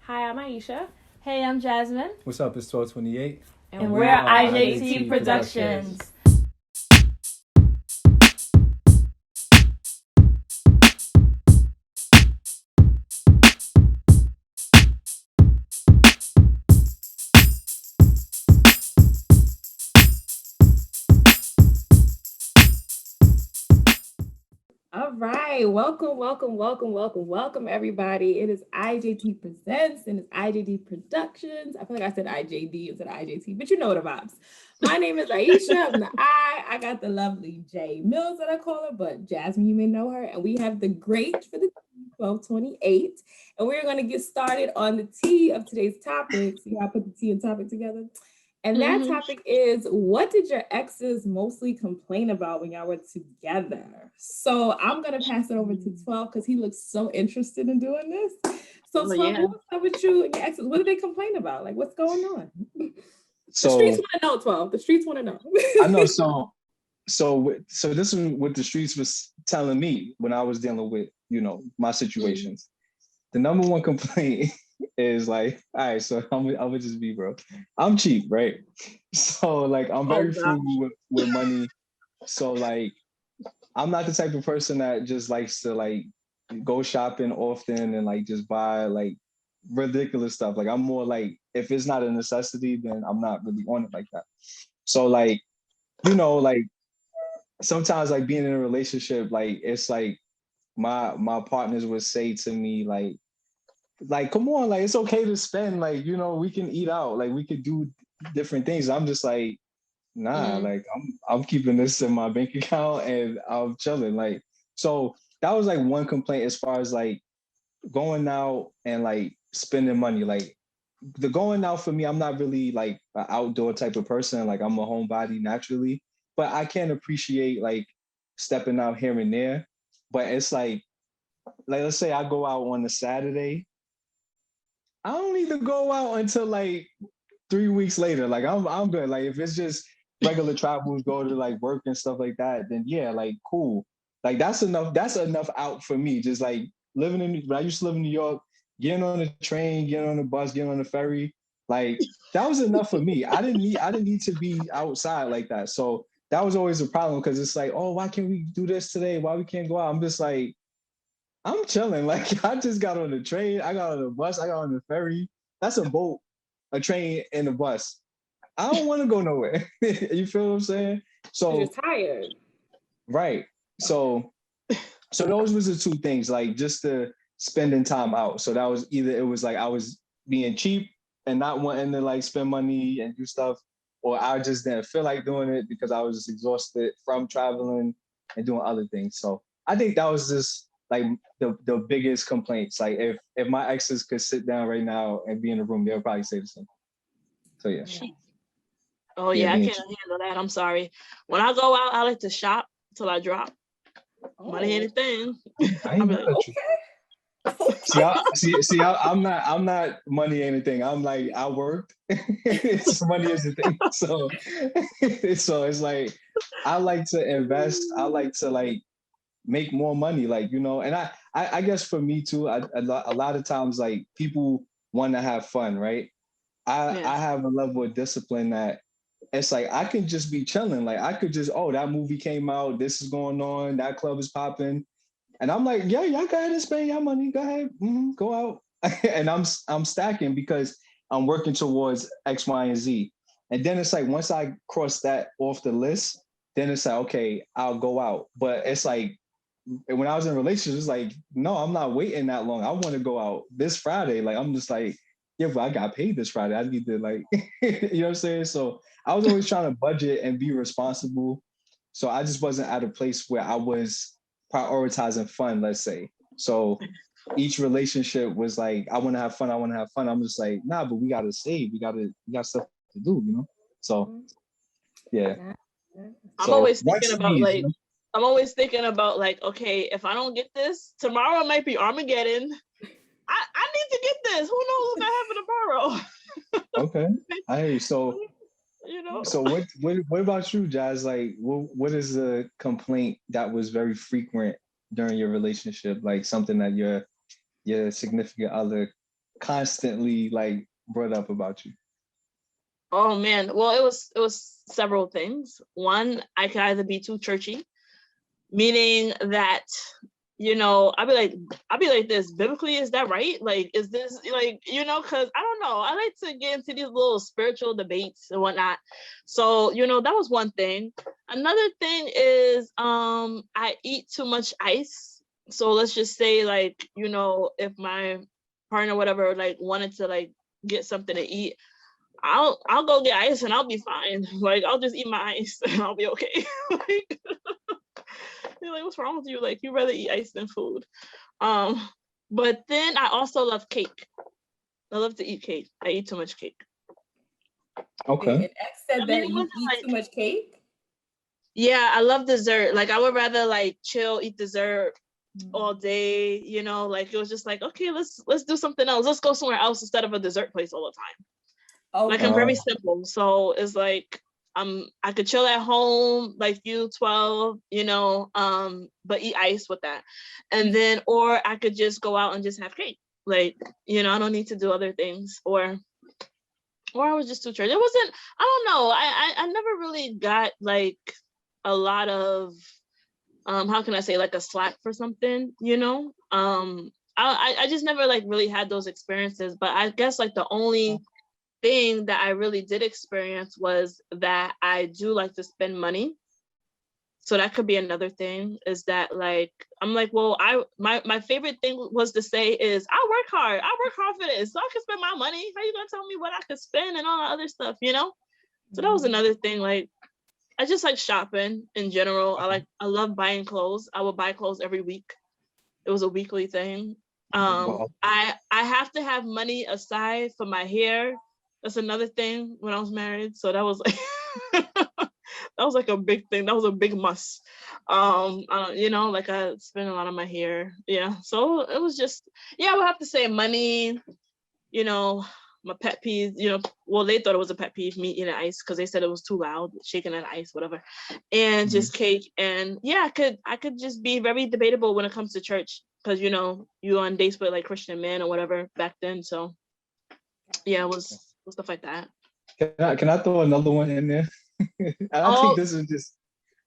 Hi, I'm Aisha. Hey, I'm Jasmine. What's up? It's 1228. And we're IJT Productions. All right. Welcome, everybody. It is IJT Presents and it's IJT Productions. I feel like I said IJD instead of IJT, but you know the vibes. My name is Aisha. I'm the I got the lovely J Mills that I call her, but Jasmine, you may know her. And we have the great for the 1228. And we're going to get started on the T of today's topic. See how I put the T and topic together? And that topic is, what did your exes mostly complain about when y'all were together? So I'm going to pass it over to 12 because he looks so interested in doing this. So 12, what's up with you and your exes? What do they complain about? Like, what's going on? The streets want to know, 12. The streets want to know. I know. So this is what the streets was telling me when I was dealing with, my situations. The number one complaint is like, all right, so I'm gonna just be bro. I'm cheap, right? So like I'm very frugal with money. So like I'm not the type of person that just likes to like go shopping often and like just buy like ridiculous stuff. Like I'm more like, if it's not a necessity, then I'm not really on it like that. So like, like sometimes like being in a relationship, like it's like my partners would say to me like, come on, like it's okay to spend, like, we can eat out, like we could do different things. I'm just like, nah, like I'm keeping this in my bank account and I'm chilling. Like, so that was like one complaint as far as like going out and like spending money. Like the going out for me, I'm not really like an outdoor type of person. Like I'm a homebody naturally, but I can appreciate like stepping out here and there. But it's like let's say I go out on a Saturday, I don't need to go out until like 3 weeks later. Like I'm good. Like if it's just regular travels, go to like work and stuff like that, then yeah, like cool. Like that's enough. That's enough out for me. Just like when I used to live in New York, getting on the train, getting on the bus, getting on the ferry, like that was enough for me. I didn't need to be outside like that. So that was always a problem because it's like, oh, why can't we do this today? Why we can't go out? I'm just like, I'm chilling. Like I just got on the train, I got on the bus, I got on the ferry. That's a boat, a train, and a bus. I don't want to go nowhere. You feel what I'm saying? So you're tired. Right. So those was the two things, like just the spending time out. So that was either it was like I was being cheap and not wanting to like spend money and do stuff, or I just didn't feel like doing it because I was just exhausted from traveling and doing other things. So I think that was just like the biggest complaints. Like if my exes could sit down right now and be in a room, they would probably say the same. So yeah. Oh yeah, I can't handle that. I'm sorry. When I go out, I like to shop till I drop. Money anything. I ain't like, okay. I'm not money anything. I'm like, I worked. Money is the thing. So it's like I like to invest. I like to like make more money, like, and I guess for me too, a lot of times like people want to have fun, right? I have a level of discipline that it's like I can just be chilling. Like I could just, oh, that movie came out, this is going on, that club is popping. And I'm like, yeah, y'all go ahead and spend your money. Go ahead, go out. And I'm stacking because I'm working towards X, Y, and Z. And then it's like once I cross that off the list, then it's like, okay, I'll go out. But it's like when I was in relationships, it's like, no, I'm not waiting that long. I want to go out this Friday. Like I'm just like, yeah, but I got paid this Friday. I need to like, you know what I'm saying? So I was always trying to budget and be responsible. So I just wasn't at a place where I was prioritizing fun, let's say. So each relationship was like, I want to have fun. I want to have fun. I'm just like, nah, but we got to save. We got stuff to do, So yeah. I'm always thinking about like, okay, if I don't get this, tomorrow might be Armageddon. I need to get this. Who knows what happened tomorrow? Okay. Hey, so So what about you, Jazz? Like, what is a complaint that was very frequent during your relationship? Like something that your significant other constantly like brought up about you? Oh man, well it was several things. One, I could either be too churchy, meaning that I'd be like this, biblically, is that right? Like, is this like, because I don't know, I like to get into these little spiritual debates and whatnot. So that was one thing. Another thing is I eat too much ice. So let's just say, like, if my partner, whatever, like wanted to like get something to eat, I'll go get ice and I'll be fine. Like, I'll just eat my ice and I'll be okay. Like, you're like, what's wrong with you? Like, you rather eat ice than food. But then I also love cake. I love to eat cake. I eat too much cake. Okay. And X said that you eat too much cake? Yeah, I love dessert. Like, I would rather like chill, eat dessert all day, like it was just like, okay, let's do something else. Let's go somewhere else instead of a dessert place all the time. Okay. Like, I'm very simple. So it's like, I could chill at home, like you, 12, but eat ice with that. And then, or I could just go out and just have cake. Like, I don't need to do other things, or I was just too church. It wasn't, I don't know. I never really got like a lot of, how can I say, like a slack for something, I just never like really had those experiences. But I guess like the only thing that I really did experience was that I do like to spend money. So that could be another thing, is that like, I'm like, well, my favorite thing was to say is, I work hard for this, so I can spend my money. How you gonna tell me what I could spend and all that other stuff, So that was another thing. Like, I just like shopping in general. I love buying clothes. I would buy clothes every week. It was a weekly thing. I have to have money aside for my hair. That's another thing when I was married. So that was like that was like a big thing. That was a big must. Like I spend a lot on my hair. Yeah. So it was just, I would have to say money, my pet peeves, well, they thought it was a pet peeve, me eating ice, because they said it was too loud, shaking an ice, whatever. And just cake. And yeah, I could just be very debatable when it comes to church, because you on dates with like Christian men or whatever back then. So yeah, it was stuff like that. Can I throw another one in there? I think this is just,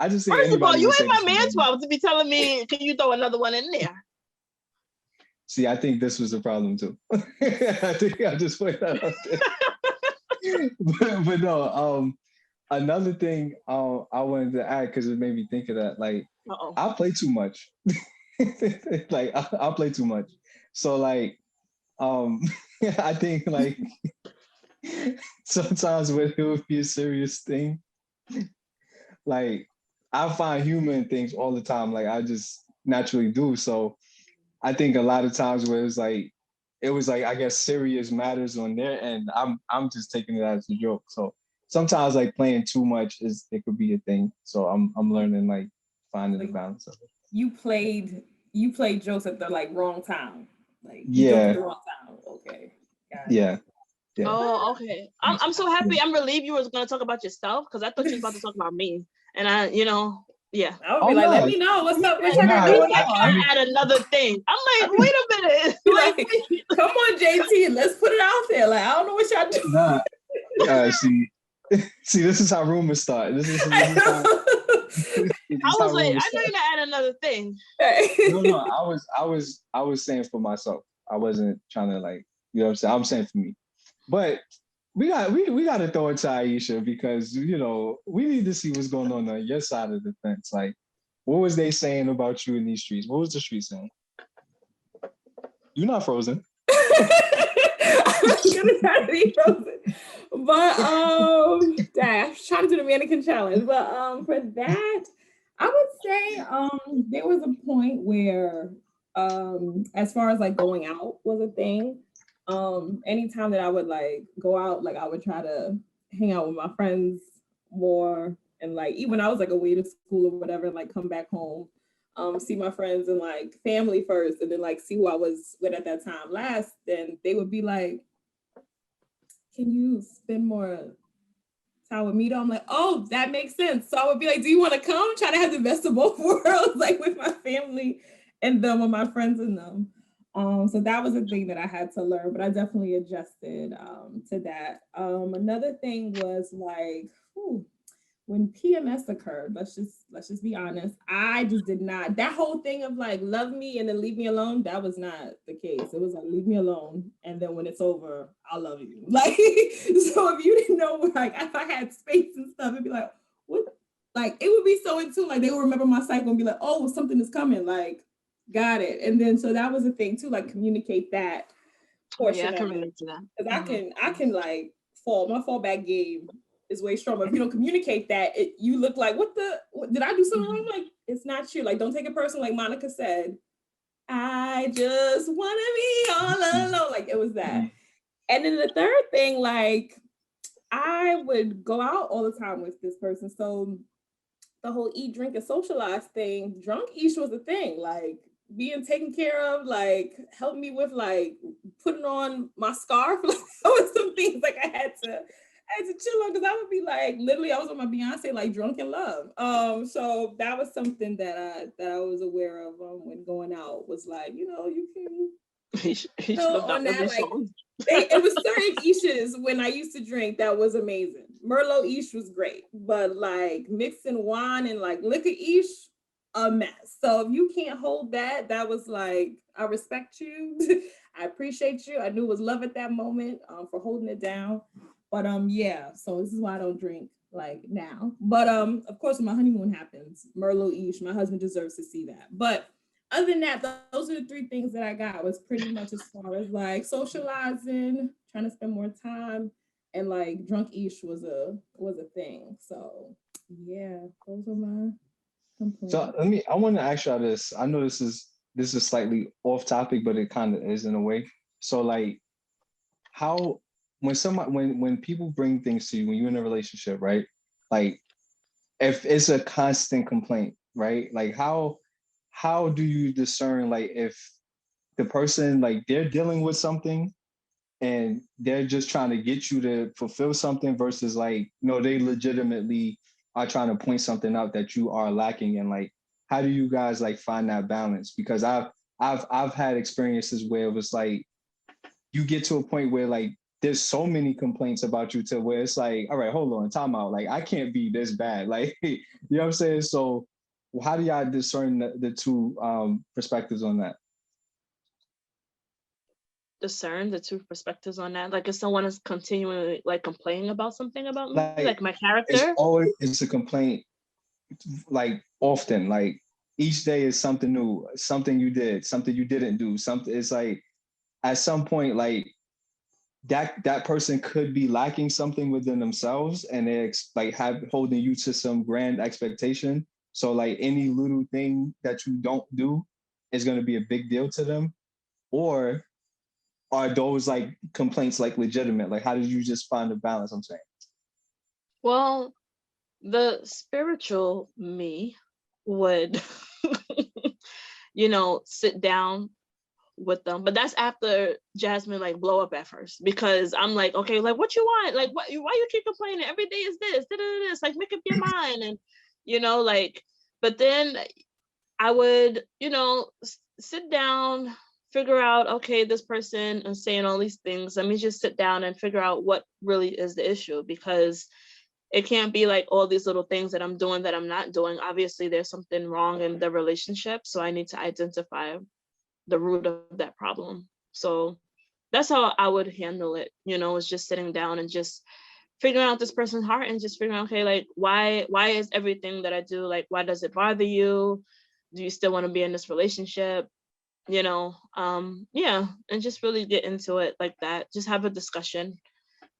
I just think, first of all, you ain't my man 12 to be telling me, can you throw another one in there? See, I think this was a problem too. I think I just put that out there. but no, another thing I wanted to add, because it made me think of that. Like, I play too much. Like, I play too much. So like, I think like sometimes when it would be a serious thing, like I find humor in things all the time. Like, I just naturally do. So I think a lot of times where it was like I guess serious matters on their end, I'm just taking it as a joke. So sometimes like playing too much it could be a thing. So I'm learning like finding the balance of it. You played jokes at the like wrong time. Like, you yeah, joked at the wrong time. Okay. Yeah. Oh, okay. I'm so happy. I'm relieved you were going to talk about yourself, because I thought you was about to talk about me. And I, yeah. I would be like, let me know what's up. What y'all got He's going like, on? I add another thing. I'm like, wait a minute. Like, come on, JT, let's put it out there. Like, I don't know what y'all do. Nah. See, this is how rumors start. This is how, I was like, I know you're gonna add another thing. No, I was saying for myself. I wasn't trying to like, you know what I'm saying? I'm saying for me. But we got to throw it to Aisha, because we need to see what's going on your side of the fence. Like, what was they saying about you in these streets? What was the street saying? You're not frozen. I'm gonna try to be frozen. But I'm trying to do the mannequin challenge. But for that, I would say there was a point where as far as like going out was a thing. Anytime that I would like go out, like I would try to hang out with my friends more, and like even when I was like away to school or whatever, and like come back home, see my friends and like family first, and then like see who I was with at that time last, then they would be like, can you spend more time with me though? I'm like, oh, that makes sense. So I would be like, do you want to come? Try to have the best of both worlds, like with my family and them, with my friends and them. So that was a thing that I had to learn, but I definitely adjusted to that. Another thing was like, whew, when PMS occurred, let's just be honest. I just did not, that whole thing of like love me and then leave me alone, that was not the case. It was like leave me alone, and then when it's over, I'll love you. Like, so if you didn't know, like if I had space and stuff, it'd be like, what? Like it would be so into like they would remember my cycle and be like, oh, something is coming. Like, got it. And then so that was a thing too, like communicate that Oh, yeah, I portion of can it. relate to that. Because I can like my fallback game is way stronger. If you don't communicate that, you look like did I do something wrong? Like it's not you. Like don't take it personal. Like Monica said, I just want to be all alone. Like it was that. And then the third thing, like I would go out all the time with this person. So the whole eat, drink, and socialize thing, drunk Ish was a thing. Like being taken care of, like help me with like putting on my scarf. Like there was some things like I had to chill on because I would be like literally I was on my Beyonce like drunk in love. So that was something that I was aware of when going out was like, you can He should have on done with that this like song. it was certain Ishes when I used to drink that was amazing. Merlot Ish was great, but like mixing wine and like liquor Ish, a mess. So if you can't hold that, that was like, I respect you. I appreciate you. I knew it was love at that moment for holding it down. But yeah, so this is why I don't drink like now. But of course when my honeymoon happens, Merlot Ish, my husband deserves to see that. But other than that, those are the three things that I got was pretty much as far as like socializing, trying to spend more time, and like drunk Ish was a thing. So yeah, those are my So complaints. I want to ask y'all this. I know this is slightly off topic, but it kind of is in a way. So like how when people bring things to you when you're in a relationship, right? Like if it's a constant complaint, right? Like how do you discern like if the person like they're dealing with something and they're just trying to get you to fulfill something versus like no they legitimately are trying to point something out that you are lacking in, like how do you guys like find that balance? Because I've had experiences where it was like you get to a point where like there's so many complaints about you to where it's like, all right, hold on, time out. Like I can't be this bad. Like, you know what I'm saying? So how do y'all discern the two perspectives on that? Discern the two perspectives on that. Like if someone is continually like complaining about something about me, Like like my character. it's a complaint like often, like each day is something new, something you did, something you didn't do, something. It's like at some point, like that person could be lacking something within themselves, and they're like holding you to some grand expectation. So like any little thing that you don't do is going to be a big deal to them, or are those like complaints like legitimate? Like how did you just find the balance? I'm saying. Well, the spiritual me would, sit down with them. But that's after Jasmine like blow up at first because I'm like, okay, like what you want? Like why you keep complaining? Every day is this, this, like make up your mind. And like, but then I would, sit down, figure out, okay, this person is saying all these things. Let me just sit down and figure out what really is the issue, because it can't be like all these little things that I'm doing that I'm not doing. Obviously, there's something wrong in the relationship. So I need to identify the root of that problem. So that's how I would handle it, is just sitting down and just figuring out this person's heart and just figuring out, okay, like why is everything that I do, like why does it bother you? Do you still want to be in this relationship? Yeah, and just really get into it like that. Just have a discussion,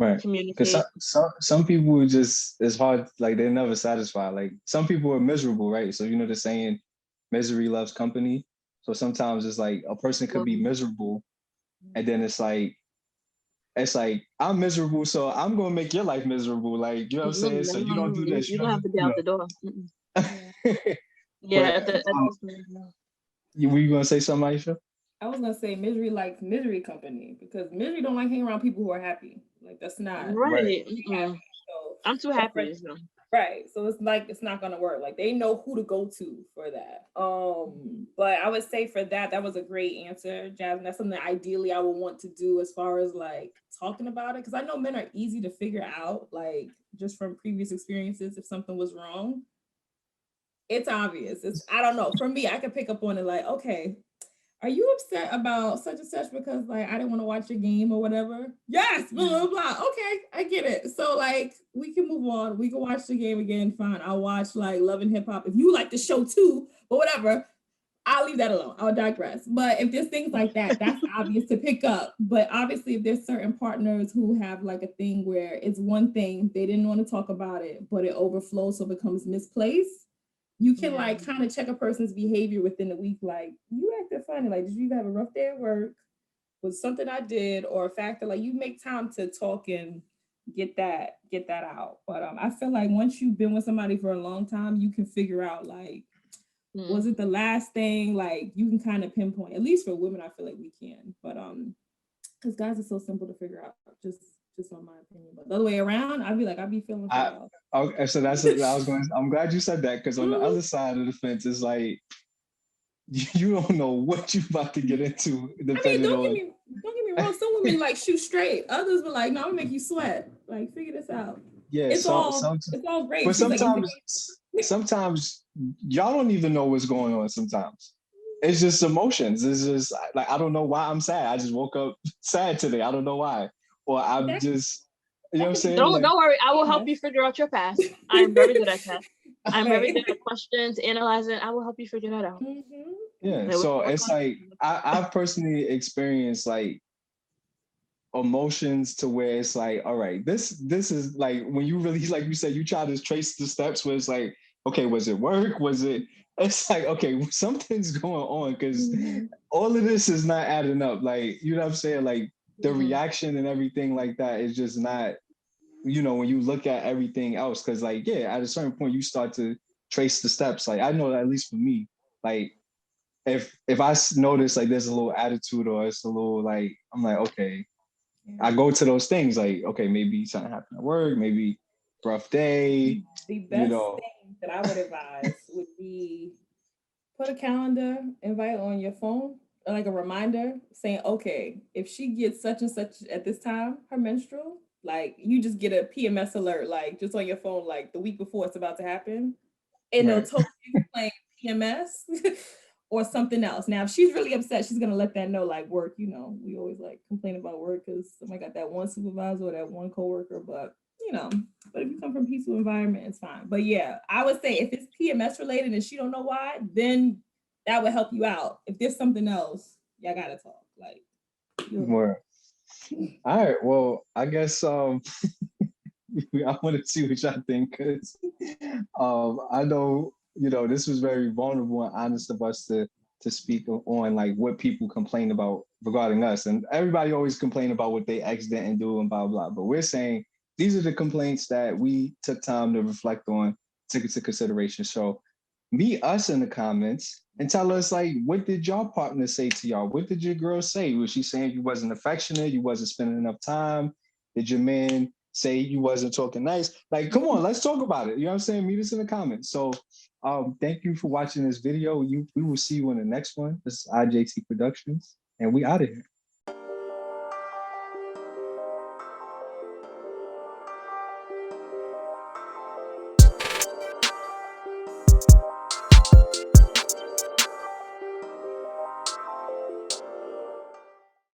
Right. Because communicate. some people just it's hard, like they're never satisfied. Like some people are miserable, right? So you know the saying, misery loves company. So sometimes it's like a person could be miserable, and then it's like I'm miserable, so I'm gonna make your life miserable. Like you know what I'm saying. So you don't do this, You you don't don't have do, to be out the door. Yeah, but were you gonna say something, Aisha? I was gonna say misery likes misery company because misery don't like hanging around people who are happy. Like that's not Right. right. happy. So I'm too but for happy. So. Right. So it's like it's not gonna work. Like they know who to go to for that. But I would say for that, that was a great answer, Jasmine. That's something that ideally I would want to do as far as like talking about it. Cause I know men are easy to figure out, like just from previous experiences, if something was wrong. It's obvious. It's I don't know. For me, I could pick up on it like, okay, are you upset about such and such because like I didn't want to watch a game or whatever? Yes, blah blah blah. Okay, I get it. So like we can move on. We can watch the game again. Fine. I'll watch like Love and Hip Hop if you like the show too. But whatever. I'll leave that alone. I'll digress. But if there's things like that, that's obvious to pick up. But obviously, if there's certain partners who have like a thing where it's one thing, they didn't want to talk about it, but it overflows, so it becomes misplaced. You can like kind of check a person's behavior within a week. Like, you acted funny. Like, did you even have a rough day at work? Was something I did or a factor? Like, you make time to talk and get that out. But I feel like once you've been with somebody for a long time, you can figure out like, was it the last thing? Like you can kind of pinpoint, at least for women, I feel like we can. But because guys are so simple to figure out, just on my opinion. But the other way around, I'd be feeling okay, so that's what I was going. I'm glad you said that because on the other side of the fence is like you don't know what you're about to get into. Depending don't get me wrong. Some women like shoot straight. Others were like, no, I'm gonna make you sweat. Like figure this out. Yeah, it's all great. But sometimes y'all don't even know what's going on. Sometimes it's just emotions. It's just like I don't know why I'm sad. I just woke up sad today. I don't know why. Or I'm just, you know what I'm saying? Don't worry. I will help you figure out your past. I'm very good at that. I'm very good at questions, analyzing. I will help you figure that out. Mm-hmm. Yeah. So it's like I've personally experienced like emotions to where it's like, all right, this is like when you really, like you said, you try to trace the steps where it's like, okay, was it work? Was it? It's like, okay, something's going on because all of this is not adding up. Like, you know what I'm saying? Like the reaction and everything like that is just not, you know, when you look at everything else, because like, yeah, at a certain point you start to trace the steps. Like I know that at least for me, like if I notice like there's a little attitude or it's a little like, I'm like, okay, I go to those things like, okay, maybe something happened at work, maybe rough day. The best thing that I would advise would be put a calendar invite on your phone, or like a reminder saying, okay, if she gets such and such at this time, her menstrual, like you just get a PMS alert, like just on your phone, like the week before it's about to happen. And it'll totally explain PMS or something else. Now, if she's really upset, she's gonna let that know, like work, you know, we always like complain about work because somebody got that one supervisor or that one coworker, but you know, but if you come from a peaceful environment, it's fine. But yeah, I would say if it's PMS related and she don't know why, then that would help you out. If there's something else, y'all gotta talk. Like more. All right. Well, I guess I want to see what y'all think because I know, you know, this was very vulnerable and honest of us to speak on like what people complain about regarding us. And everybody always complain about what they ex didn't do and blah, blah. But we're saying these are the complaints that we took time to reflect on, took into consideration. So meet us in the comments and tell us like, what did y'all partner say to y'all? What did your girl say? Was she saying you wasn't affectionate? You wasn't spending enough time? Did your man say you wasn't talking nice? Like, come on, let's talk about it. You know what I'm saying? Meet us in the comments. So thank you for watching this video. We will see you in the next one. This is IJT Productions and we out of here.